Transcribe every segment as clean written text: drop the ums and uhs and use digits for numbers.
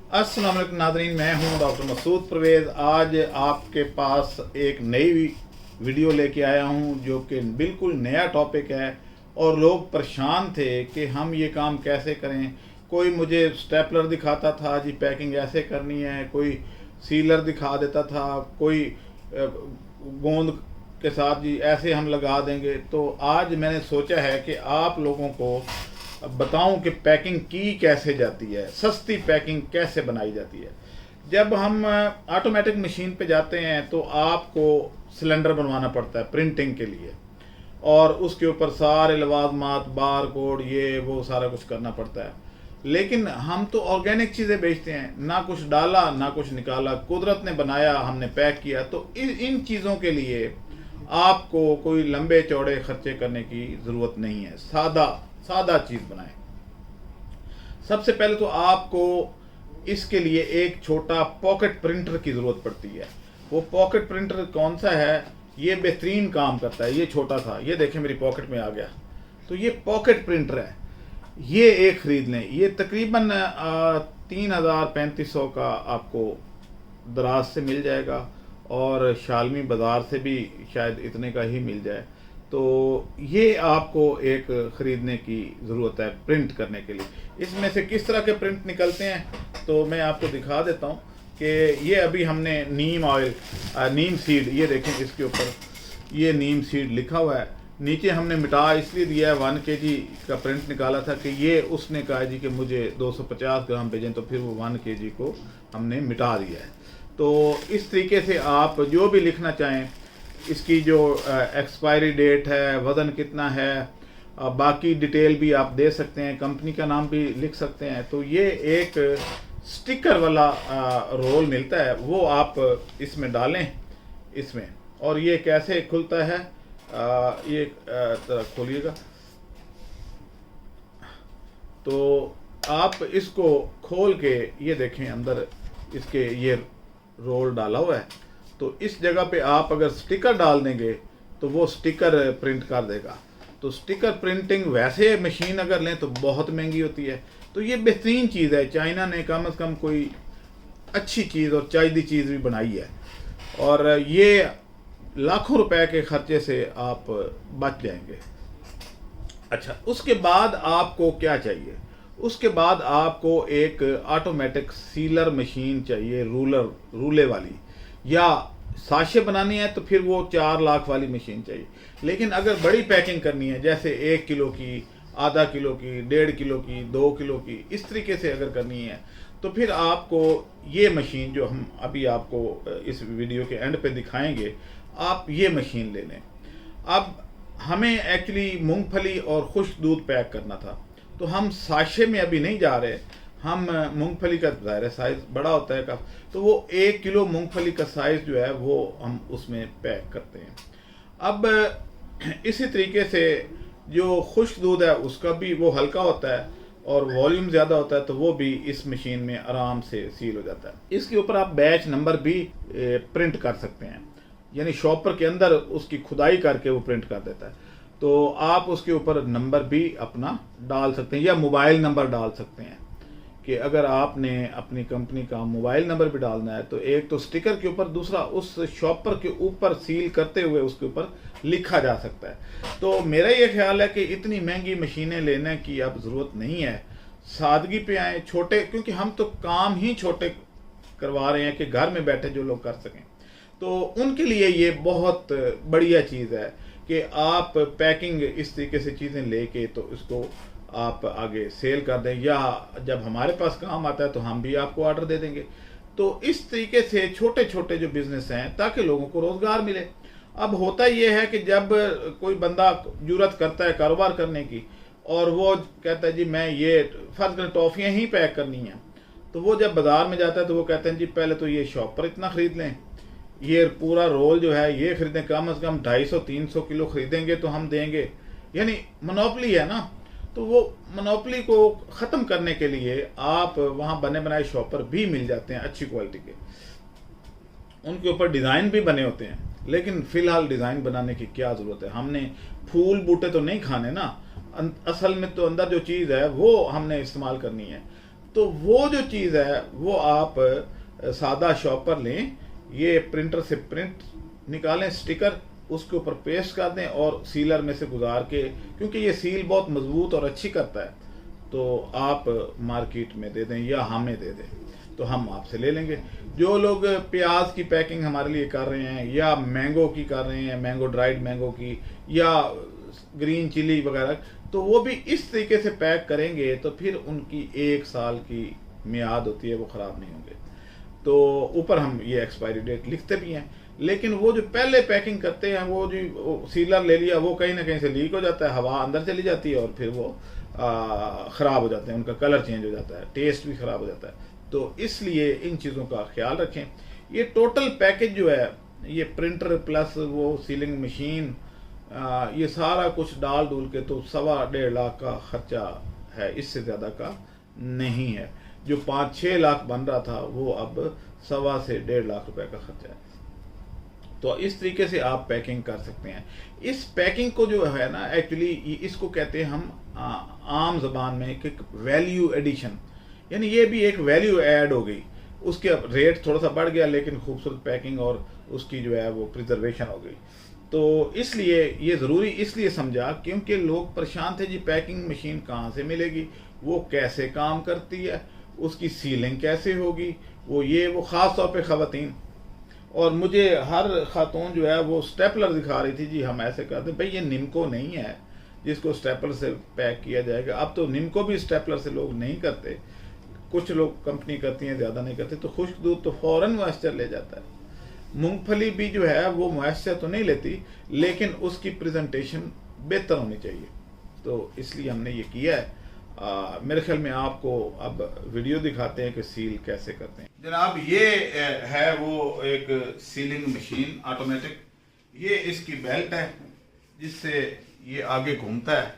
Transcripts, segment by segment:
अस्सलाम वालेकुम नाज़रीन, मैं हूं डॉक्टर मसूद परवेज़। आज आपके पास एक नई वीडियो लेके आया हूं जो कि बिल्कुल नया टॉपिक है और लोग परेशान थे कि हम ये काम कैसे करें। कोई मुझे स्टेपलर दिखाता था जी पैकिंग ऐसे करनी है, कोई सीलर दिखा देता था, कोई गोंद के साथ जी ऐसे हम लगा देंगे। तो आज मैंने सोचा है कि आप लोगों को बताऊं कि पैकिंग की कैसे जाती है, सस्ती पैकिंग कैसे बनाई जाती है। जब हम ऑटोमेटिक मशीन पे जाते हैं तो आपको सिलेंडर बनवाना पड़ता है प्रिंटिंग के लिए, और उसके ऊपर सारे लवाजमात, बार कोड, ये वो सारा कुछ करना पड़ता है। लेकिन हम तो ऑर्गेनिक चीज़ें बेचते हैं, ना कुछ डाला ना कुछ निकाला, कुदरत ने बनाया, हमने पैक किया। तो इन चीज़ों के लिए आपको कोई लंबे चौड़े खर्चे करने की ज़रूरत नहीं है। सादा सादा चीज़ बनाएं। सबसे पहले तो आपको इसके लिए एक छोटा पॉकेट प्रिंटर की ज़रूरत पड़ती है। वो पॉकेट प्रिंटर कौन सा है? ये बेहतरीन काम करता है। ये छोटा सा, ये देखें मेरी पॉकेट में आ गया। तो ये पॉकेट प्रिंटर है, ये एक ख़रीद लें। ये तकरीबन 3,000-3,500 का आपको दराज से मिल जाएगा, और शालमी बाज़ार से भी शायद इतने का ही मिल जाए। तो ये आपको एक ख़रीदने की ज़रूरत है प्रिंट करने के लिए। इसमें से किस तरह के प्रिंट निकलते हैं तो मैं आपको दिखा देता हूँ कि ये अभी हमने नीम ऑयल, नीम सीड, ये देखें इसके ऊपर ये नीम सीड लिखा हुआ है। नीचे हमने मिटा इसलिए दिया है, 1 kg का प्रिंट निकाला था कि ये उसने कहा जी कि मुझे 250 ग्राम भेजें, तो फिर वो 1 kg को हमने मिटा दिया है। तो इस तरीके से आप जो भी लिखना चाहें, इसकी जो एक्सपायरी डेट है, वज़न कितना है, बाकी डिटेल भी आप दे सकते हैं, कंपनी का नाम भी लिख सकते हैं। तो ये एक स्टिकर वाला रोल मिलता है, वो आप इसमें डालें इसमें। और ये कैसे खुलता है, ये तरह खोलिएगा तो आप इसको खोल के ये देखें अंदर इसके ये रोल डाला हुआ है। तो इस जगह पे आप अगर स्टिकर डाल देंगे तो वो स्टिकर प्रिंट कर देगा। तो स्टिकर प्रिंटिंग वैसे मशीन अगर लें तो बहुत महंगी होती है। तो ये बेहतरीन चीज़ है, चाइना ने कम से कम कोई अच्छी चीज़ और चाहिदी चीज़ भी बनाई है, और ये लाखों रुपए के खर्चे से आप बच जाएंगे। अच्छा, उसके बाद आपको क्या चाहिए? उसके बाद आपको एक ऑटोमेटिक सीलर मशीन चाहिए, रूले वाली, या साशे बनानी है तो फिर वो 4 लाख वाली मशीन चाहिए। लेकिन अगर बड़ी पैकिंग करनी है, जैसे 1 किलो की, आधा किलो की, 1.5 किलो की, 2 किलो की, इस तरीके से अगर करनी है तो फिर आपको ये मशीन जो हम अभी आपको इस वीडियो के एंड पे दिखाएंगे, आप ये मशीन ले लें। अब हमें एक्चुअली मूंगफली और खुश्क दूध पैक करना था, तो हम साशे में अभी नहीं जा रहे। हम मूंगफली का ज़ाहिर साइज़ बड़ा होता है का, तो वो 1 किलो मूंगफली का साइज़ जो है वो हम उसमें पैक करते हैं। अब इसी तरीके से जो खुश्क दूध है उसका भी वो हल्का होता है और वॉल्यूम ज़्यादा होता है, तो वो भी इस मशीन में आराम से सील हो जाता है। इसके ऊपर आप बैच नंबर भी प्रिंट कर सकते हैं, यानी शॉपर के अंदर उसकी खुदाई करके वो प्रिंट कर देता है। तो आप उसके ऊपर नंबर भी अपना डाल सकते हैं, या मोबाइल नंबर डाल सकते हैं कि अगर आपने अपनी कंपनी का मोबाइल नंबर भी डालना है तो एक तो स्टिकर के ऊपर, दूसरा उस शॉपर के ऊपर सील करते हुए उसके ऊपर लिखा जा सकता है। तो मेरा ये ख्याल है कि इतनी महंगी मशीनें लेने की अब ज़रूरत नहीं है। सादगी पे आए, छोटे, क्योंकि हम तो काम ही छोटे करवा रहे हैं कि घर में बैठे जो लोग कर सकें। तो उनके लिए ये बहुत बढ़िया चीज़ है कि आप पैकिंग इस तरीके से चीज़ें लेके तो इसको आप आगे सेल कर दें, या जब हमारे पास काम आता है तो हम भी आपको ऑर्डर दे देंगे। तो इस तरीके से छोटे छोटे जो बिज़नेस हैं, ताकि लोगों को रोज़गार मिले। अब होता ये है कि जब कोई बंदा जुर्रत करता है कारोबार करने की, और वो कहता है जी मैं ये फ़र्ज़ करें टॉफ़ियाँ ही पैक करनी हैं, तो वो जब बाज़ार में जाता है तो वो कहते हैं जी पहले तो ये शॉप पर इतना ख़रीद लें, ये पूरा रोल जो है ये ख़रीदें, कम से कम 250-300 किलो ख़रीदेंगे तो हम देंगे। यानी मोनोपली है ना। तो वो मोनोपली को ख़त्म करने के लिए आप वहाँ बने बनाए शॉपर भी मिल जाते हैं अच्छी क्वालिटी के, उनके ऊपर डिज़ाइन भी बने होते हैं। लेकिन फ़िलहाल डिज़ाइन बनाने की क्या ज़रूरत है, हमने फूल बूटे तो नहीं खाने ना, असल में तो अंदर जो चीज़ है वो हमने इस्तेमाल करनी है। तो वो जो चीज़ है वो आप सादा शॉपर लें, ये प्रिंटर से प्रिंट निकालें स्टिकर, उसके ऊपर पेस्ट कर दें और सीलर में से गुजार के, क्योंकि ये सील बहुत मजबूत और अच्छी करता है, तो आप मार्केट में दे दें या हमें दे दें तो हम आपसे ले लेंगे। जो लोग प्याज की पैकिंग हमारे लिए कर रहे हैं या मैंगो की कर रहे हैं, मैंगो ड्राइड मैंगो की या ग्रीन चिली वगैरह, तो वो भी इस तरीके से पैक करेंगे तो फिर उनकी 1 साल की मियाद होती है, वो ख़राब नहीं होंगे। तो ऊपर हम ये एक्सपायरी डेट लिखते भी हैं, लेकिन वो जो पहले पैकिंग करते हैं वो जो सीलर ले लिया वो कहीं ना कहीं से लीक हो जाता है, हवा अंदर चली जाती है और फिर वो ख़राब हो जाते हैं, उनका कलर चेंज हो जाता है, टेस्ट भी ख़राब हो जाता है। तो इसलिए इन चीज़ों का ख्याल रखें। ये टोटल पैकेज जो है, ये प्रिंटर प्लस वो सीलिंग मशीन, ये सारा कुछ डाल डूल के तो 1.25 लाख का खर्चा है, इससे ज़्यादा का नहीं है। जो 5-6 लाख बन रहा था वो अब 1.25 से 1.5 लाख रुपए का खर्चा है। तो इस तरीके से आप पैकिंग कर सकते हैं। इस पैकिंग को जो है ना, एक्चुअली इसको कहते हैं हम आम जबान में एक वैल्यू एडिशन, यानी ये भी एक वैल्यू ऐड हो गई, उसके रेट थोड़ा सा बढ़ गया लेकिन खूबसूरत पैकिंग और उसकी जो है वो प्रिजर्वेशन हो गई। तो इसलिए ये ज़रूरी इसलिए समझा क्योंकि लोग परेशान थे जी पैकिंग मशीन कहाँ से मिलेगी, वो कैसे काम करती है, उसकी सीलिंग कैसे होगी, वो ख़ास तौर पे ख़वातीन। और मुझे हर खातून जो है वो स्टेपलर दिखा रही थी, जी हम ऐसे करते, भाई ये निम्को नहीं है जिसको स्टेपलर से पैक किया जाएगा। अब तो निम्को भी स्टेपलर से लोग नहीं करते, कुछ लोग कंपनी करती हैं, ज़्यादा नहीं करते। तो खुश्क दूध तो फ़ौरन मॉइस्चर ले जाता है। मूंगफली भी जो है वो मॉइस्चर तो नहीं लेती, लेकिन उसकी प्रेजेंटेशन बेहतर होनी चाहिए, तो इसलिए हमने ये किया है। मेरे ख्याल में आपको अब वीडियो दिखाते हैं कि सील कैसे करते हैं। जनाब ये है वो एक सीलिंग मशीन ऑटोमेटिक, ये इसकी बेल्ट है जिससे ये आगे घूमता है,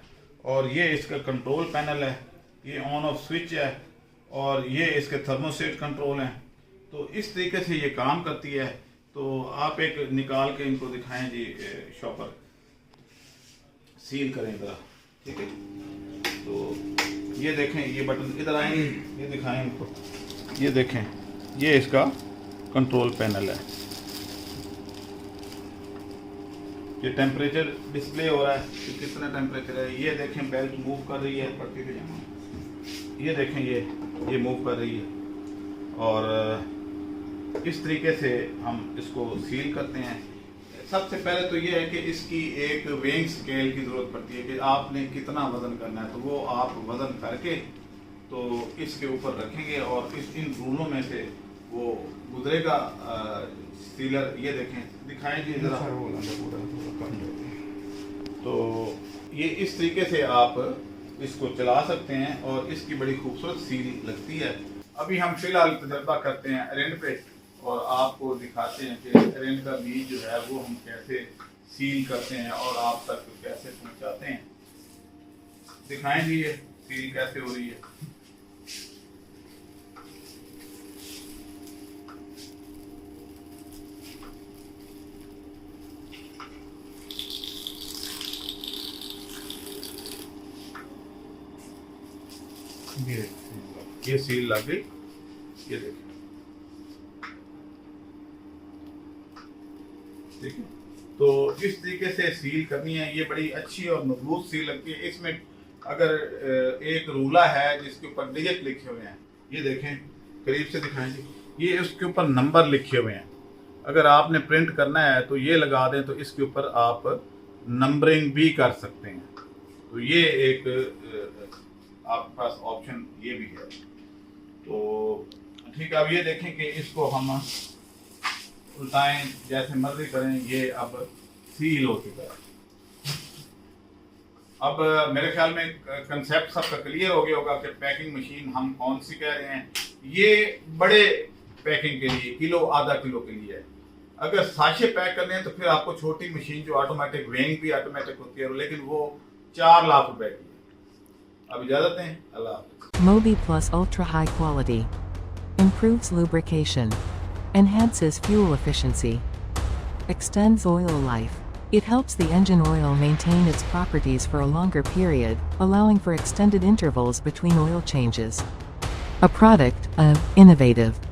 और ये इसका कंट्रोल पैनल है, ये ऑन ऑफ स्विच है, और ये इसके थर्मोस्टेट कंट्रोल हैं। तो इस तरीके से ये काम करती है। तो आप एक निकाल के इनको दिखाएं जी, शॉपर सील करें ज़रा, ठीक है। तो ये देखें, ये बटन इधर आएंगे, ये दिखाएं इनको, ये देखें, ये इसका कंट्रोल पैनल है, ये टेम्परेचर डिस्प्ले हो रहा है कि कितना टेम्परेचर है। ये देखें बेल्ट मूव कर रही है पट्टी पे जमा, ये देखें ये मूव कर रही है। और इस तरीके से हम इसको सील करते हैं। सबसे पहले तो ये है कि इसकी एक वेइंग स्केल की ज़रूरत पड़ती है कि आपने कितना वज़न करना है, तो वो आप वज़न करके तो इसके ऊपर रखेंगे और इन रूलों में से वो गुजरेगा सीलर। ये देखें, दिखाएं जी ज़रा। तो ये इस तरीके से आप इसको चला सकते हैं और इसकी बड़ी खूबसूरत सील लगती है। अभी हम फिलहाल तजर्बा करते हैं एरेंड पे और आपको दिखाते हैं कि एरेंड का बीज जो है वो हम कैसे सील करते हैं और आप तक कैसे पहुंचाते हैं। दिखाएं जी ये सील कैसे हो रही है। ये सील लग गई, ये देखिए, ठीक है। तो इस तरीके से सील करनी है, ये बड़ी अच्छी और मजबूत सील लगती है। इसमें अगर एक रूला है जिसके ऊपर डिजिट लिखे हुए हैं, ये देखें, करीब से दिखाएं जी, ये उसके ऊपर नंबर लिखे हुए हैं। अगर आपने प्रिंट करना है तो ये लगा दें, तो इसके ऊपर आप नंबरिंग भी कर सकते हैं। तो ये एक आपके पास ऑप्शन ये भी है। तो ठीक है, अब ये देखें कि इसको हम उल्टाएं, जैसे मर्जी करें, ये अब सील हो चुका है। अब मेरे ख्याल में कंसेप्ट सबका क्लियर हो गया होगा कि पैकिंग मशीन हम कौन सी कह रहे हैं। ये बड़े पैकिंग के लिए, किलो आधा किलो के लिए है। अगर साशे पैक करने हैं तो फिर आपको छोटी मशीन जो ऑटोमेटिक, वेइंग भी ऑटोमेटिक होती है, लेकिन वो 4 लाख रुपए की है। अब इजाजत दें, अल्लाह हाफ़िज़। Mobi Plus Ultra High Quality improves lubrication, enhances fuel efficiency, extends oil life. It helps the engine oil maintain its properties for a longer period, allowing for extended intervals between oil changes. a product of Innovative.